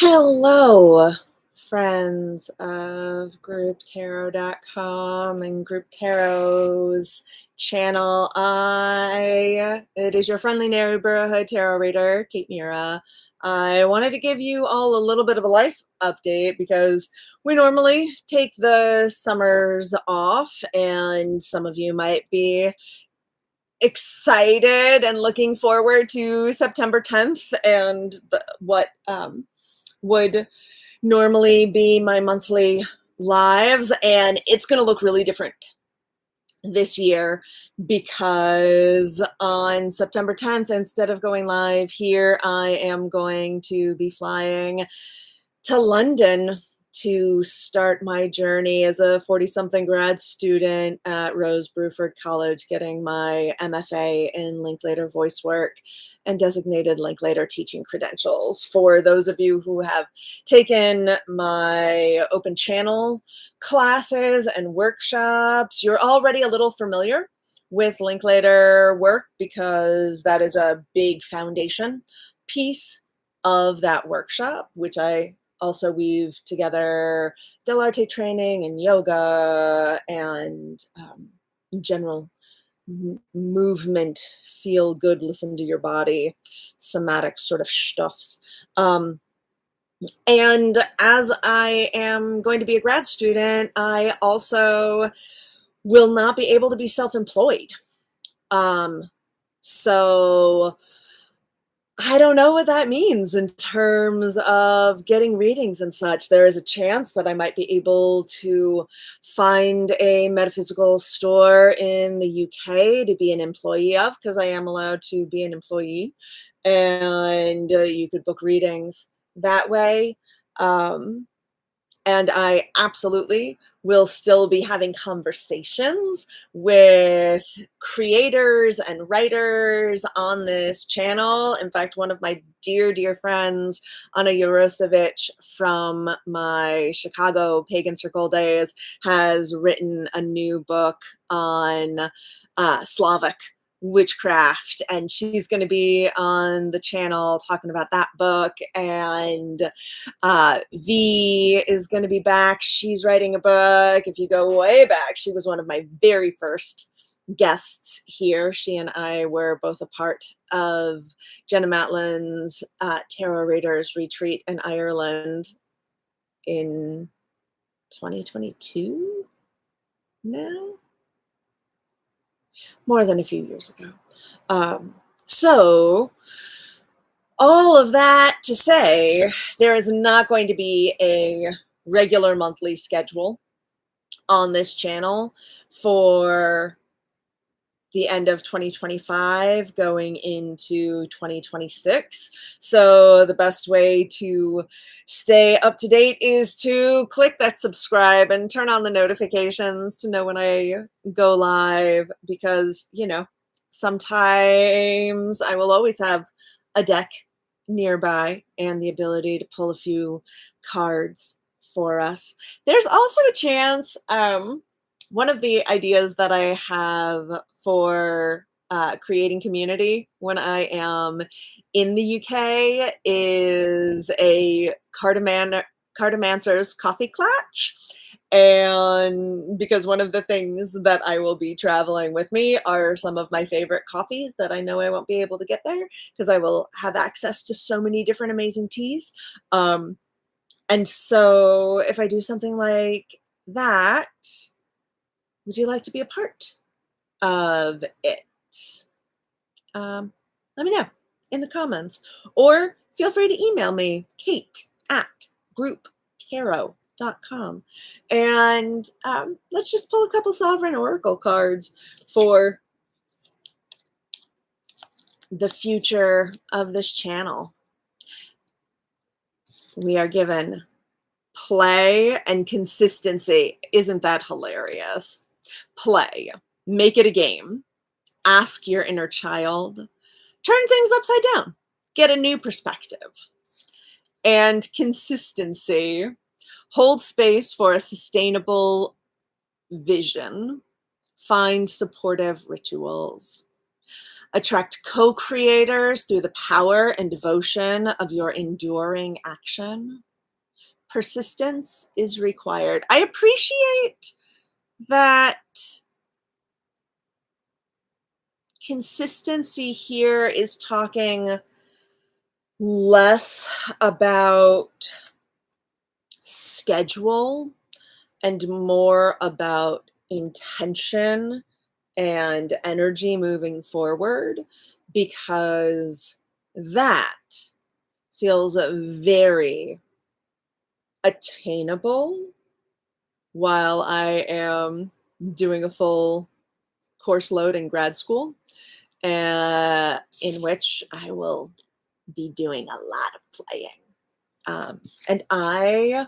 Hello, friends of grouptarot.com and Group Tarot's channel. It is your friendly neighborhood tarot reader, Kate Mira. I wanted to give you all a little bit of a life update because we normally take the summers off, and some of you might be excited and looking forward to September 10th and what would normally be my monthly lives, and it's going to look really different this year because on September 10th, instead of going live here, I am going to be flying to London to start my journey as a 40-something grad student at Rose Bruford College, getting my MFA in Linklater voice work and designated Linklater teaching credentials. For those of you who have taken my open channel classes and workshops, you're already a little familiar with Linklater work because that is a big foundation piece of that workshop, which I also weave together del arte training and yoga and general movement, feel good, listen to your body, somatic sort of stuffs. And as I am going to be a grad student, I also will not be able to be self-employed. So I don't know what that means in terms of getting readings and such. There is a chance that I might be able to find a metaphysical store in the UK to be an employee of, because I am allowed to be an employee, and you could book readings that way. And I absolutely will still be having conversations with creators and writers on this channel. In fact, one of my dear, dear friends, Anna Yarosevich from my Chicago Pagan Circle days, has written a new book on Slavic witchcraft, and she's going to be on the channel talking about that book. And V is going to be back. She's writing a book. If you go way back, she was one of my very first guests here. She and I were both a part of Jenna Matlin's Tarot Readers Retreat in Ireland in 2022 now? More than a few years ago. So all of that to say, there is not going to be a regular monthly schedule on this channel for the end of 2025 going into 2026. So the best way to stay up to date is to click that subscribe and turn on the notifications to know when I go live, because, you know, sometimes I will always have a deck nearby and the ability to pull a few cards for us. There's also a chance, one of the ideas that I have for creating community when I am in the UK is a cartomancer's coffee clutch. And because one of the things that I will be traveling with me are some of my favorite coffees that I know I won't be able to get there because I will have access to so many different amazing teas. And so if I do something like that, would you like to be a part of it? Let me know in the comments, or feel free to email me, kate@grouptarot.com, and let's just pull a couple sovereign oracle cards for the future of this channel. We are given play and consistency. Isn't that hilarious? Play. Make it a game. Ask your inner child. Turn things upside down. Get a new perspective. And consistency. Hold space for a sustainable vision. Find supportive rituals. Attract co-creators through the power and devotion of your enduring action. Persistence is required. I appreciate that consistency here is talking less about schedule and more about intention and energy moving forward, because that feels very attainable while I am doing a full course load in grad school, in which I will be doing a lot of playing. And I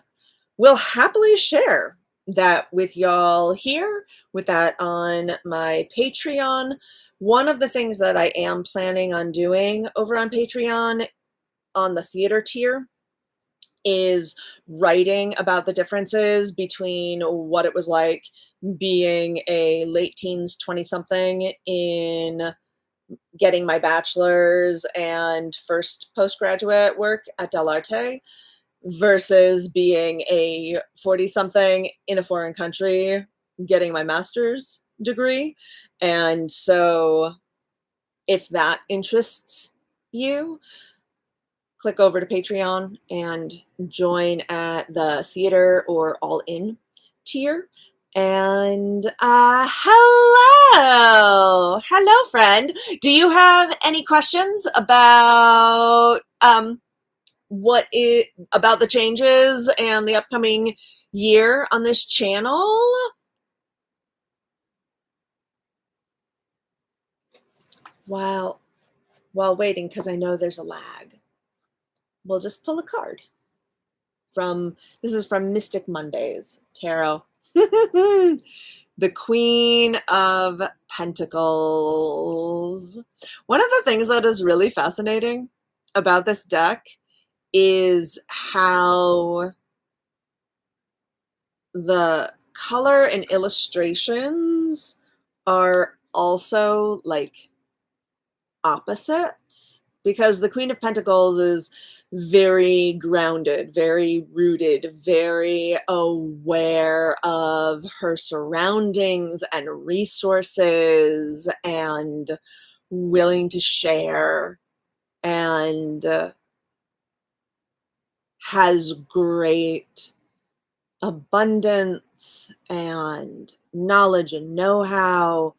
will happily share that with y'all here, with that on my Patreon. One of the things that I am planning on doing over on Patreon on the theater tier is writing about the differences between what it was like being a late teens 20-something in getting my bachelor's and first postgraduate work at Del Arte versus being a 40-something in a foreign country getting my master's degree. And so if that interests you, click over to Patreon and join at the theater or all-in tier. And hello, friend. Do you have any questions about about the changes and the upcoming year on this channel? While waiting, because I know there's a lag, we'll just pull a card this is from Mystic Mondays Tarot. The Queen of Pentacles. One of the things that is really fascinating about this deck is how the color and illustrations are also like opposites, because the Queen of Pentacles is very grounded, very rooted, very aware of her surroundings and resources and willing to share, and has great abundance and knowledge and know-how.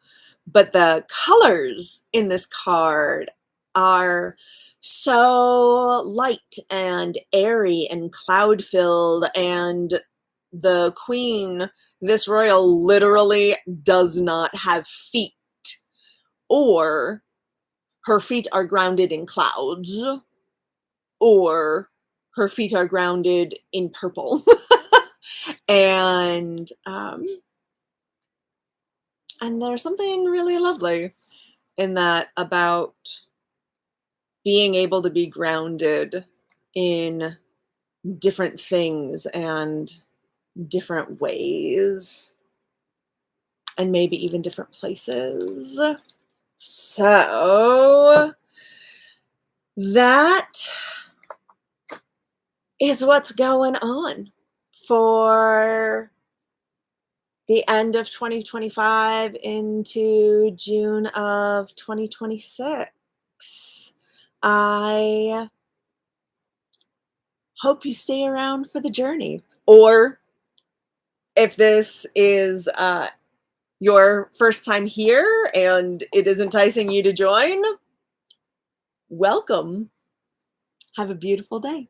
But the colors in this card are so light and airy and cloud-filled, and the queen, this royal, literally does not have feet, or her feet are grounded in clouds, or her feet are grounded in purple. And there's something really lovely in that about being able to be grounded in different things and different ways, and maybe even different places. So that is what's going on for the end of 2025 into June of 2026. I hope you stay around for the journey. Or if this is your first time here and it is enticing you to join, welcome. Have a beautiful day.